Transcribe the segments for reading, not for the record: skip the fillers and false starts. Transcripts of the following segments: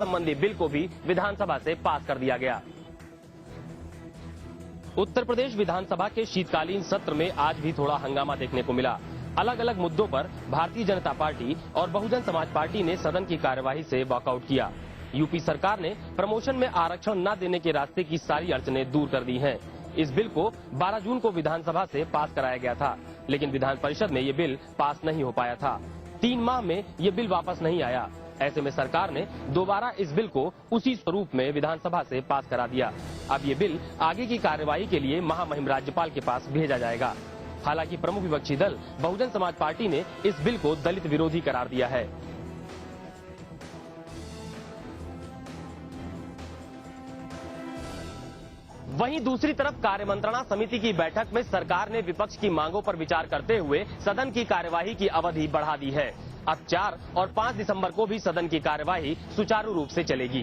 संबंधी बिल को भी विधानसभा से पास कर दिया गया। उत्तर प्रदेश विधानसभा के शीतकालीन सत्र में आज भी थोड़ा हंगामा देखने को मिला। अलग अलग मुद्दों पर भारतीय जनता पार्टी और बहुजन समाज पार्टी ने सदन की कार्यवाही से वॉकआउट किया। यूपी सरकार ने प्रमोशन में आरक्षण न देने के रास्ते की सारी अड़चनें दूर कर दी हैं। इस बिल को 12 जून को विधानसभा से पास कराया गया था, लेकिन विधान परिषद में ये बिल पास नहीं हो पाया था। 3 माह में ये बिल वापस नहीं आया। ऐसे में सरकार ने दोबारा इस बिल को उसी स्वरूप में विधानसभा से पास करा दिया। अब ये बिल आगे की कार्यवाही के लिए महामहिम राज्यपाल के पास भेजा जाएगा। हालांकि प्रमुख विपक्षी दल बहुजन समाज पार्टी ने इस बिल को दलित विरोधी करार दिया है। वहीं दूसरी तरफ कार्यमंत्रणा समिति की बैठक में सरकार ने विपक्ष की मांगों पर विचार करते हुए सदन की कार्यवाही की अवधि बढ़ा दी है। अब 4 और 5 दिसंबर को भी सदन की कार्यवाही सुचारू रूप से चलेगी।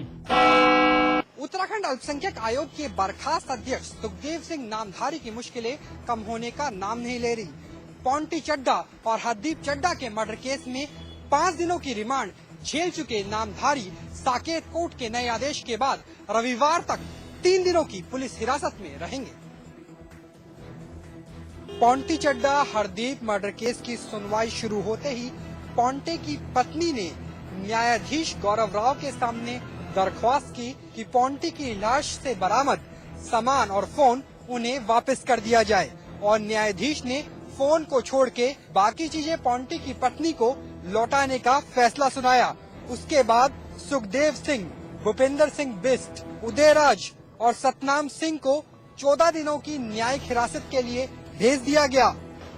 उत्तराखंड अल्पसंख्यक आयोग के बर्खास्त अध्यक्ष सुखदेव सिंह नामधारी की मुश्किलें कम होने का नाम नहीं ले रही। पॉन्टी चड्ढा और हरदीप चड्ढा के मर्डर केस में 5 दिनों की रिमांड झेल चुके नामधारी साकेत कोर्ट के नए आदेश के बाद रविवार तक 3 दिनों की पुलिस हिरासत में रहेंगे। पॉन्टी चड्ढा हरदीप मर्डर केस की सुनवाई शुरू होते ही पॉन्टे की पत्नी ने न्यायाधीश गौरव राव के सामने दरख्वास्त की कि पॉन्टी की लाश से बरामद सामान और फोन उन्हें वापस कर दिया जाए, और न्यायाधीश ने फोन को छोड़ के बाकी चीजें पॉन्टी की पत्नी को लौटाने का फैसला सुनाया। उसके बाद सुखदेव सिंह, भूपेंद्र सिंह बिस्ट, उदयराज और सतनाम सिंह को 14 दिनों की न्यायिक हिरासत के लिए भेज दिया गया।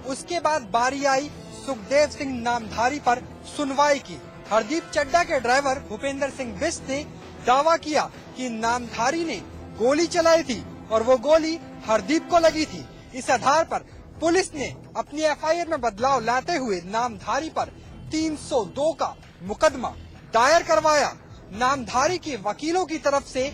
उसके बाद बारी आई सुखदेव सिंह नामधारी पर सुनवाई की। हरदीप चड्ढा के ड्राइवर भूपेंद्र सिंह बिस्ट ने दावा किया कि नामधारी ने गोली चलाई थी और वो गोली हरदीप को लगी थी। इस आधार पर पुलिस ने अपनी एफआईआर में बदलाव लाते हुए नामधारी पर 302 का मुकदमा दायर करवाया। नामधारी के वकीलों की तरफ से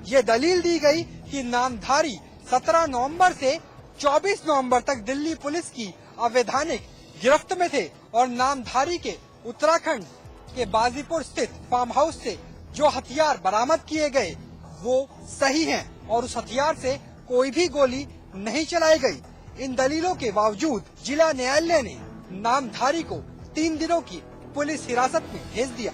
ये दलील दी गई कि नामधारी 17 नवंबर से 24 नवंबर तक दिल्ली पुलिस की अवैधानिक गिरफ्त में थे और नामधारी के उत्तराखंड के बाजीपुर स्थित फार्म हाउस से जो हथियार बरामद किए गए वो सही हैं और उस हथियार से कोई भी गोली नहीं चलाई गई। इन दलीलों के बावजूद जिला न्यायालय ने नामधारी को 3 दिनों की पुलिस हिरासत में भेज दिया।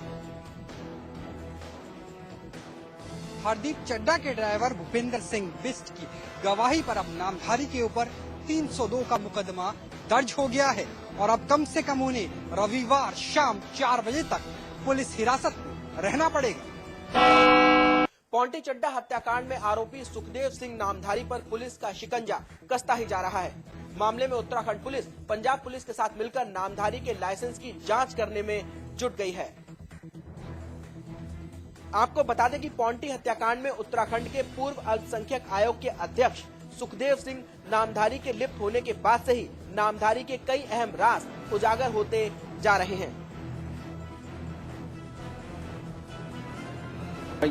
हरदीप चड्ढा के ड्राइवर भूपेंद्र सिंह बिस्ट की गवाही पर अब नामधारी के ऊपर 302 का मुकदमा दर्ज हो गया है और अब कम से कम उन्हें रविवार शाम 4 बजे तक पुलिस हिरासत में रहना पड़ेगा। पॉन्टी चड्ढा हत्याकांड में आरोपी सुखदेव सिंह नामधारी पर पुलिस का शिकंजा कसता ही जा रहा है। मामले में उत्तराखंड पुलिस पंजाब पुलिस के साथ मिलकर नामधारी के लाइसेंस की जांच करने में जुट गई है। आपको बता दें कि पॉन्टी हत्याकांड में उत्तराखंड के पूर्व अल्पसंख्यक आयोग के अध्यक्ष सुखदेव सिंह नामधारी के लिप्त होने के बाद से ही नामधारी के कई अहम राज उजागर होते जा रहे हैं।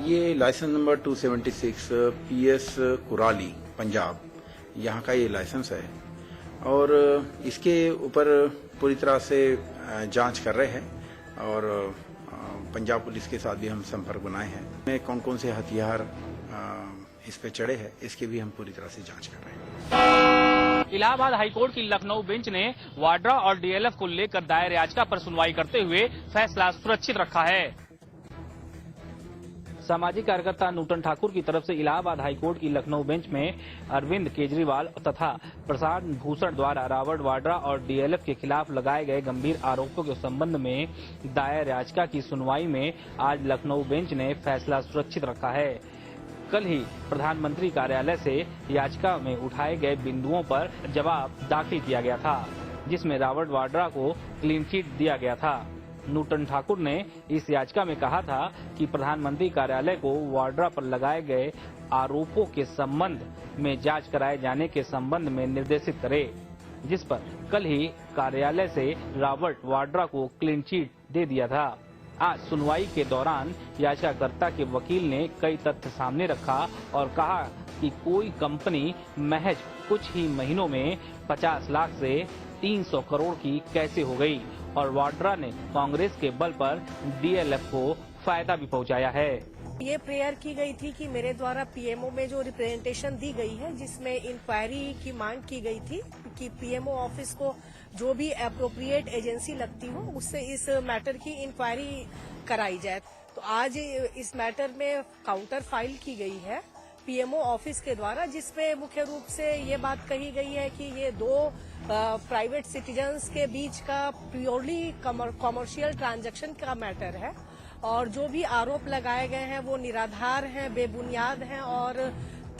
ये licence number 276 PS Kurali Punjab, यहाँ का ये लाइसेंस है और इसके ऊपर पूरी तरह से जांच कर रहे हैं और पंजाब पुलिस के साथ भी हम संपर्क बनाए हैं। कौन कौन से हथियार इस पे चढ़े हैं इसकी भी हम पूरी तरह से जांच कर रहे हैं। इलाहाबाद हाईकोर्ट की लखनऊ बेंच ने वाड्रा और DLF को लेकर दायर याचिका पर सुनवाई करते हुए फैसला सुरक्षित रखा है। सामाजिक कार्यकर्ता नूतन ठाकुर की तरफ से इलाहाबाद हाईकोर्ट की लखनऊ बेंच में अरविंद केजरीवाल तथा प्रसाद भूषण द्वारा रॉबर्ट वाड्रा और DLF के खिलाफ लगाए गए गंभीर आरोपों के संबंध में दायर याचिका की सुनवाई में आज लखनऊ बेंच ने फैसला सुरक्षित रखा है। कल ही प्रधानमंत्री कार्यालय से याचिका में उठाए गए बिंदुओं पर जवाब दाखिल किया गया था, जिसमें रॉबर्ट वाड्रा को क्लीन चिट दिया गया था। नूतन ठाकुर ने इस याचिका में कहा था कि प्रधानमंत्री कार्यालय को वाड्रा पर लगाए गए आरोपों के संबंध में जांच कराए जाने के संबंध में निर्देशित करे, जिस पर कल ही कार्यालय से रॉबर्ट वाड्रा को क्लीन चिट दे दिया था। आज सुनवाई के दौरान याचिकाकर्ता के वकील ने कई तथ्य सामने रखा और कहा कि कोई कंपनी महज कुछ ही महीनों में 50 लाख से 300 करोड़ की कैसे हो गई और वाड्रा ने कांग्रेस के बल पर DLF को सहायता भी पहुंचाया है। ये प्रेयर की गई थी कि मेरे द्वारा पीएमओ में जो रिप्रेजेंटेशन दी गई है, जिसमें इंक्वायरी की मांग की गई थी कि पीएमओ ऑफिस को जो भी एप्रोप्रिएट एजेंसी लगती हो उससे इस मैटर की इंक्वायरी कराई जाए। तो आज इस मैटर में काउंटर फाइल की गई है पीएमओ ऑफिस के द्वारा, जिसमें मुख्य रूप से ये बात कही गई है कि ये दो प्राइवेट सिटीजन्स के बीच का प्योरली कमर्शियल ट्रांजैक्शन का मैटर है और जो भी आरोप लगाए गए हैं वो निराधार हैं, बेबुनियाद हैं और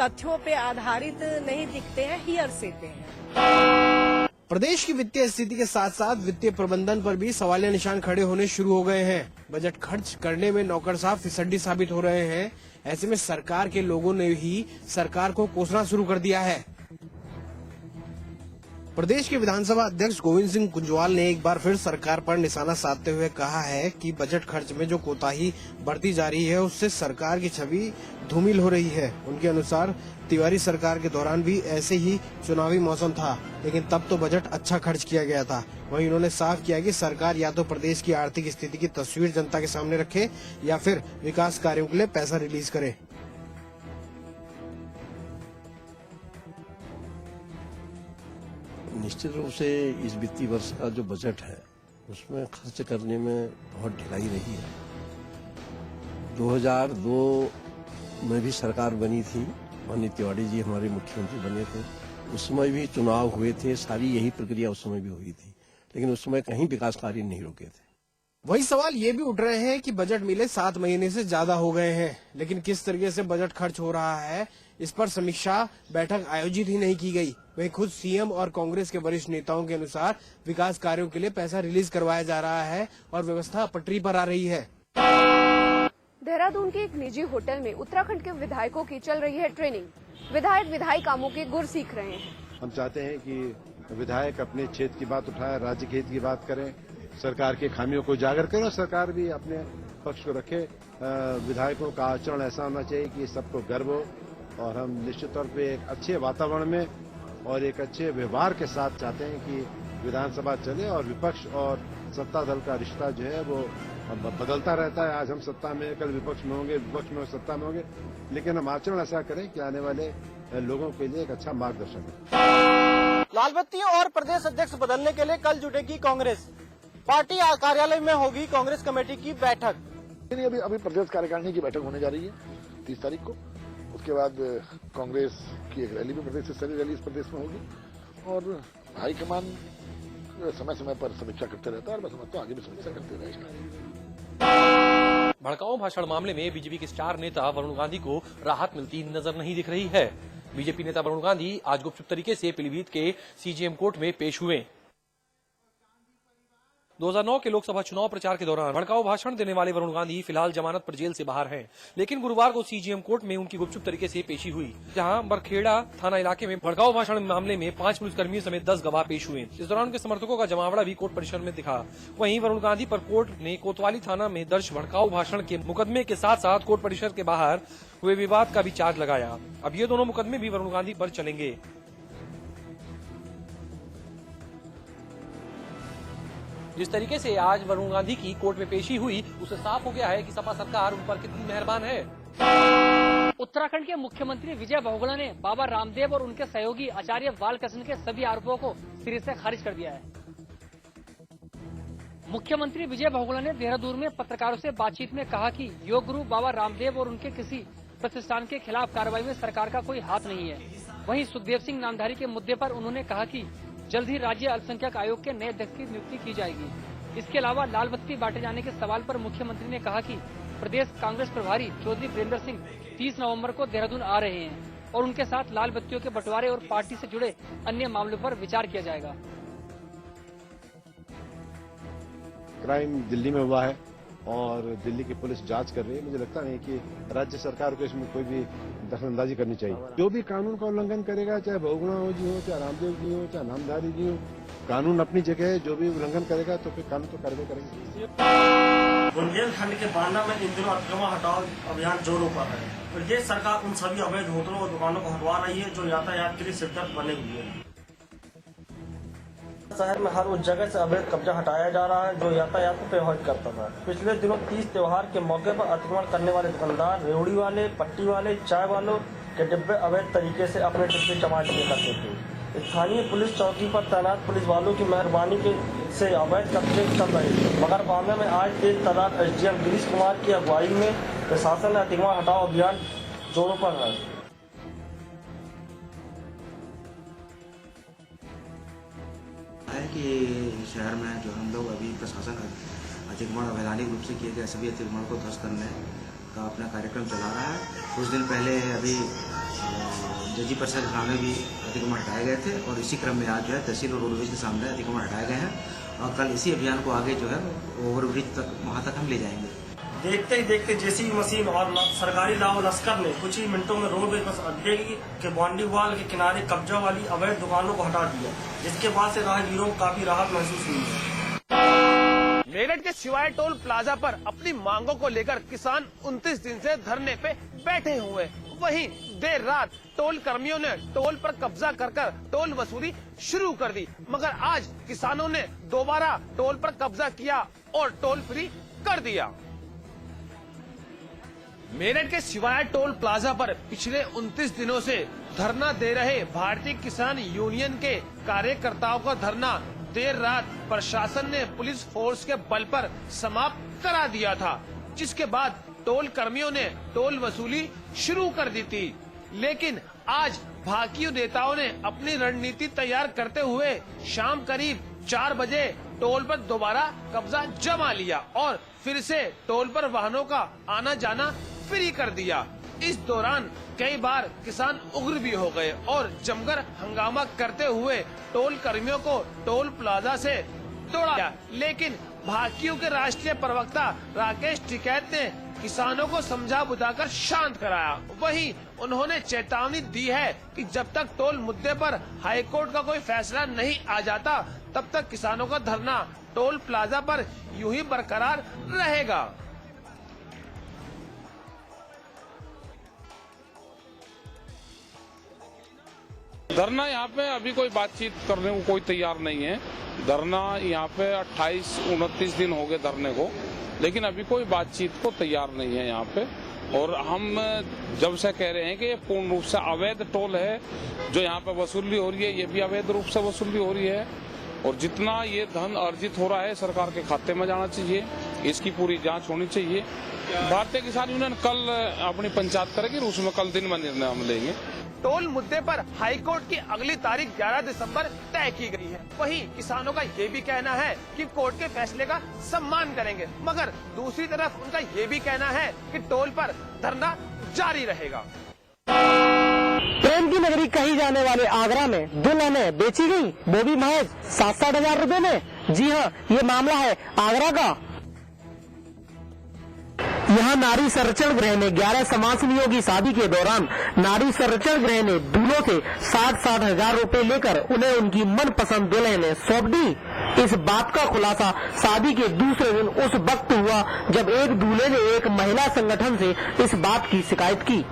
तथ्यों पे आधारित नहीं दिखते हैं, हियरसे पे हैं। प्रदेश की वित्तीय स्थिति के साथ साथ वित्तीय प्रबंधन पर भी सवालिया निशान खड़े होने शुरू हो गए हैं। बजट खर्च करने में नौकरशाह फिसड्डी साबित हो रहे हैं। ऐसे में सरकार के लोगों ने ही सरकार को कोसना शुरू कर दिया है। प्रदेश के विधानसभा अध्यक्ष गोविंद सिंह कुंजवाल ने एक बार फिर सरकार पर निशाना साधते हुए कहा है कि बजट खर्च में जो कोताही बढ़ती जा रही है उससे सरकार की छवि धूमिल हो रही है। उनके अनुसार तिवारी सरकार के दौरान भी ऐसे ही चुनावी मौसम था, लेकिन तब तो बजट अच्छा खर्च किया गया था। वहीं उन्होंने साफ किया कि सरकार या तो प्रदेश की आर्थिक स्थिति की तस्वीर जनता के सामने रखे या फिर विकास कार्यों के लिए पैसा रिलीज करे। निश्चित रूप से इस वित्तीय वर्ष का जो बजट है उसमें खर्च करने में बहुत ढिलाई रही है। 2002 में भी सरकार बनी थी, माननीय तिवारी जी हमारे मुख्यमंत्री बने थे, उस समय भी चुनाव हुए थे, सारी यही प्रक्रिया उस समय भी हुई थी, लेकिन उस समय कहीं विकास कार्य नहीं रुके थे। वही सवाल ये भी उठ रहे हैं कि बजट मिले 7 महीने से ज्यादा हो गए हैं, लेकिन किस तरीके से बजट खर्च हो रहा है इस पर समीक्षा बैठक आयोजित ही नहीं की गई। वहीं खुद सीएम और कांग्रेस के वरिष्ठ नेताओं के अनुसार विकास कार्यों के लिए पैसा रिलीज करवाया जा रहा है और व्यवस्था पटरी पर आ रही है। देहरादून के एक निजी होटल में उत्तराखंड के विधायकों की चल रही है ट्रेनिंग। विधायक विधायी कामों के गुर सीख रहे हैं। हम चाहते हैं कि विधायक अपने क्षेत्र की बात उठाए, राज्य के हित की बात करें, सरकार के खामियों को उजागर करें और सरकार भी अपने पक्ष को रखे। विधायकों का आचरण ऐसा होना चाहिए कि सबको गर्व हो और हम निश्चित तौर पे एक अच्छे वातावरण में और एक अच्छे व्यवहार के साथ चाहते हैं कि विधानसभा चले और विपक्ष और सत्ता दल का रिश्ता जो है वो बदलता रहता है। आज हम सत्ता में, कल विपक्ष में होंगे, विपक्ष में सत्ता में होंगे, लेकिन हम आचरण ऐसा करें कि आने वाले लोगों के लिए एक अच्छा मार्गदर्शन है। लाल बत्ती और प्रदेश अध्यक्ष बदलने के लिए कल जुटेगी कांग्रेस। पार्टी कार्यालय में होगी कांग्रेस कमेटी की बैठक। अभी प्रदेश कार्यकारिणी की बैठक होने जा रही है 30 तारीख को। उसके बाद कांग्रेस की एक रैली भी प्रदेश स्तरीय रैली इस प्रदेश में होगी और हाईकमान समय समय पर समीक्षा करते रहता है और मैं समझता हूँ आगे भी समीक्षा करते रहेगा। भड़काऊ भाषण मामले में बीजेपी के स्टार नेता वरुण गांधी को राहत मिलती नजर नहीं दिख रही है। बीजेपी नेता वरुण गांधी आज गुपचुप तरीके से पीलीभीत के सीजेएम कोर्ट में पेश हुए। 2009 के लोकसभा चुनाव प्रचार के दौरान भड़काऊ भाषण देने वाले वरुण गांधी फिलहाल जमानत पर जेल से बाहर हैं, लेकिन गुरुवार को सीजेएम कोर्ट में उनकी गुपचुप तरीके से पेशी हुई, जहां बरखेड़ा थाना इलाके में भड़काऊ भाषण मामले में 5 पुलिसकर्मियों समेत 10 गवाह पेश हुए। इस दौरान उनके समर्थकों का जमावड़ा भी कोर्ट परिसर में दिखा। वहीं वरुण गांधी पर कोर्ट ने कोतवाली थाना में दर्ज भड़काऊ भाषण के मुकदमे के साथ साथ कोर्ट परिसर के बाहर हुए विवाद का भी चार्ज लगाया। अब ये दोनों मुकदमे भी वरुण गांधी पर चलेंगे। जिस तरीके से आज वरुण गांधी की कोर्ट में पेशी हुई, उससे साफ हो गया है कि सपा सरकार उन पर कितनी मेहरबान है। उत्तराखंड के मुख्यमंत्री विजय बहुगुणा ने बाबा रामदेव और उनके सहयोगी आचार्य बालकृष्ण के सभी आरोपों को सिरे से खारिज कर दिया है। मुख्यमंत्री विजय बहुगुणा ने देहरादून में पत्रकारों से बातचीत में कहा कि योग गुरु बाबा रामदेव और उनके किसी प्रतिष्ठान के खिलाफ कार्रवाई में सरकार का कोई हाथ नहीं है। वहीं सुखदेव सिंह नामधारी के मुद्दे पर उन्होंने कहा कि जल्द ही राज्य अल्पसंख्यक आयोग के नए अध्यक्ष की नियुक्ति की जाएगी। इसके अलावा लाल बत्ती बांटे जाने के सवाल पर मुख्यमंत्री ने कहा कि प्रदेश कांग्रेस प्रभारी चौधरी वीरेंद्र सिंह 30 नवंबर को देहरादून आ रहे हैं और उनके साथ लाल बत्तियों के बंटवारे और पार्टी से जुड़े अन्य मामलों पर विचार किया जाएगा। क्राइम दिल्ली में हुआ है और दिल्ली की पुलिस जांच कर रही है। मुझे लगता नहीं कि राज्य सरकार को इसमें कोई भी दखलंदाजी करनी चाहिए। जो भी कानून का उल्लंघन करेगा, चाहे बहुगुणा जी हो, चाहे रामदेव जी हो, चाहे नामधारी जी हो, कानून अपनी जगह है। जो भी उल्लंघन करेगा तो फिर कानून तो कार्रवाई करेंगे। बुंदेलखंड के बांदा में इन दिनों अतिक्रमण हटाओ अभियान जोरों पर है। प्रदेश सरकार उन सभी अवैध होटलों और दुकानों को हटवा रही है जो यातायात के लिए सिरदर्द बने हुए हैं। शहर में हर उस जगह से अवैध कब्जा हटाया जा रहा है जो यातायात को प्रभावित करता था। पिछले दिनों 30 त्योहार के मौके पर अतिक्रमण करने वाले दुकानदार, रेवड़ी वाले, पट्टी वाले, चाय वालों के डिब्बे अवैध तरीके से अपने डिब्बे जमा किए करते थे। स्थानीय पुलिस चौकी पर तैनात पुलिस वालों की मेहरबानी से अवैध कब्जे चल रहे थे, मगर मामले में आज तेज तैनात SDM गिरीश कुमार की अगुवाई में प्रशासन ने अतिक्रमण हटाओ अभियान जोरों पर है। कि शहर में जो हम लोग अभी प्रशासन अतिक्रमण अवैधानिक रूप से किए गए सभी अतिक्रमण को ध्वस्त करने का अपना कार्यक्रम चला रहा है। कुछ दिन पहले अभी जजी परिषद में भी अतिक्रमण हटाए गए थे और इसी क्रम में आज जो है तहसील और रोडवेज के सामने अतिक्रमण हटाए गए हैं और कल इसी अभियान को आगे जो है ओवरब्रिज तक वहाँ तक हम ले जाएंगे। देखते ही देखते जेसीबी मशीन और सरकारी लाओ लश्कर ने कुछ ही मिनटों में रोडवेज बस अड्डे के बाउंड्री वॉल के किनारे कब्जा वाली अवैध दुकानों को हटा दिया, जिसके बाद से राहगीरों को काफी राहत महसूस हुई है। मेरठ के शिवाय टोल प्लाजा पर अपनी मांगों को लेकर किसान 29 दिन से धरने पे बैठे हुए। वहीं देर रात टोल कर्मियों ने टोल पर कब्जा कर टोल वसूली शुरू कर दी, मगर आज किसानों ने दोबारा टोल पर कब्जा किया और टोल फ्री कर दिया। मेरठ के शिवाय टोल प्लाजा पर पिछले 29 दिनों से धरना दे रहे भारतीय किसान यूनियन के कार्यकर्ताओं का धरना देर रात प्रशासन ने पुलिस फोर्स के बल पर समाप्त करा दिया था, जिसके बाद टोल कर्मियों ने टोल वसूली शुरू कर दी थी। लेकिन आज भाकियू नेताओं ने अपनी रणनीति तैयार करते हुए शाम करीब 4 बजे टोल पर दोबारा कब्जा जमा लिया और फिर से टोल पर वाहनों का आना जाना फ्री कर दिया। इस दौरान कई बार किसान उग्र भी हो गए और जमकर हंगामा करते हुए टोल कर्मियों को टोल प्लाजा से दौड़ाया, लेकिन भाकियू के राष्ट्रीय प्रवक्ता राकेश टिकैत ने किसानों को समझा बुझाकर शांत कराया। वहीं उन्होंने चेतावनी दी है कि जब तक टोल मुद्दे पर हाईकोर्ट का कोई फैसला नहीं आ जाता, तब तक किसानों का धरना टोल प्लाजा पर यूं ही बरकरार रहेगा। धरना यहाँ पे अभी कोई बातचीत करने को कोई तैयार नहीं है। धरना यहाँ पे 28-29 दिन हो गए धरने को, लेकिन अभी कोई बातचीत को तैयार नहीं है यहाँ पे। और हम जब से कह रहे हैं कि ये पूर्ण रूप से अवैध टोल है, जो यहाँ पे वसूली हो रही है ये भी अवैध रूप से वसूली हो रही है और जितना ये धन अर्जित हो रहा है सरकार के खाते में जाना चाहिए, इसकी पूरी जांच होनी चाहिए। भारतीय किसान यूनियन कल अपनी पंचायत करेगी, उसमें कल दिन में निर्णय हम लेंगे। टोल मुद्दे पर हाईकोर्ट की अगली तारीख 11 दिसंबर तय की गई है। वहीं किसानों का ये भी कहना है कि कोर्ट के फैसले का सम्मान करेंगे, मगर दूसरी तरफ उनका ये भी कहना है कि टोल पर धरना जारी रहेगा। प्रेम की नगरी कही जाने वाले आगरा में दुल्हनें बेची गई, वो भी महज 7-8 हजार रुपए में। जी हाँ, ये मामला है आगरा का। यहाँ नारी संरक्षण गृह में 11 समाजसेवियों की शादी के दौरान नारी संरक्षण गृह ने दूल्हों से 60-60 हजार रुपए लेकर उन्हें उनकी मनपसंद दुल्हन सौंप दी। इस बात का खुलासा शादी के दूसरे दिन उस वक्त हुआ जब एक दूल्हे ने एक महिला संगठन से इस बात की शिकायत की।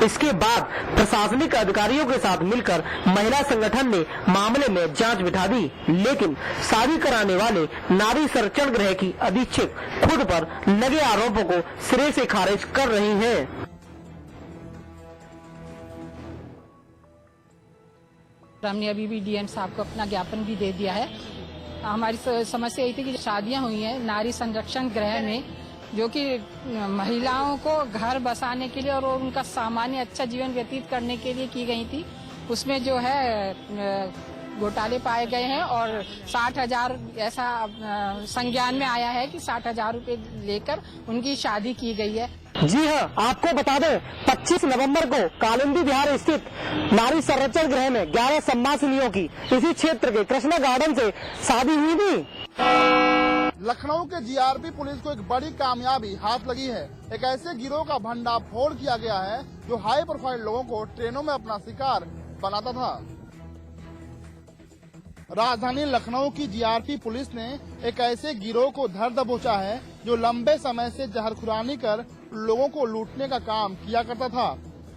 इसके बाद प्रशासनिक अधिकारियों के साथ मिलकर महिला संगठन ने मामले में जांच बिठा दी, लेकिन शादी कराने वाले नारी संरक्षण गृह की अधीक्षक खुद पर लगे आरोपों को सिरे से खारिज कर रही हैं। हमने अभी भी डीएम साहब को अपना ज्ञापन भी दे दिया है। हमारी समस्या यही थी कि शादियां हुई हैं नारी संरक्षण गृह में, जो कि महिलाओं को घर बसाने के लिए और उनका सामान्य अच्छा जीवन व्यतीत करने के लिए की गई थी, उसमें जो है घोटाले पाए गए हैं और 60 हजार ऐसा संज्ञान में आया है कि 60 हजार रुपए लेकर उनकी शादी की गई है। जी हाँ, आपको बता दें 25 नवंबर को कालिंदी बिहार स्थित नारी संरक्षण गृह में 11 समाजसेवियों की इसी क्षेत्र के कृष्णा गार्डन से शादी हुई थी। लखनऊ के जीआरपी पुलिस को एक बड़ी कामयाबी हाथ लगी है। एक ऐसे गिरोह का भंडाफोड़ किया गया है जो हाई प्रोफाइल लोगों को ट्रेनों में अपना शिकार बनाता था। राजधानी लखनऊ की जीआरपी पुलिस ने एक ऐसे गिरोह को धर दबोचा है जो लंबे समय से जहरखुरानी कर लोगों को लूटने का काम किया करता था।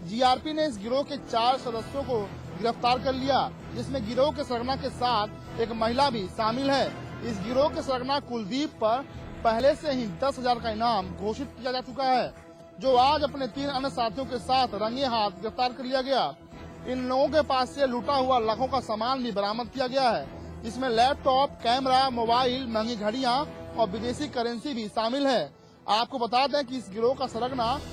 जीआरपी ने इस गिरोह के 4 सदस्यों को गिरफ्तार कर लिया, जिसमें गिरोह के सरगना के साथ एक महिला भी शामिल है। इस गिरोह के सरगना कुलदीप पर पहले से ही 10,000 का इनाम घोषित किया जा चुका है, जो आज अपने 3 अन्य साथियों के साथ रंगे हाथ गिरफ्तार कर लिया गया। इन लोगों के पास से लूटा हुआ लाखों का सामान भी बरामद किया गया है, जिसमें लैपटॉप, कैमरा, मोबाइल, महंगी घड़ियां और विदेशी करेंसी भी शामिल है। आपको बता दें कि इस गिरोह का सरगना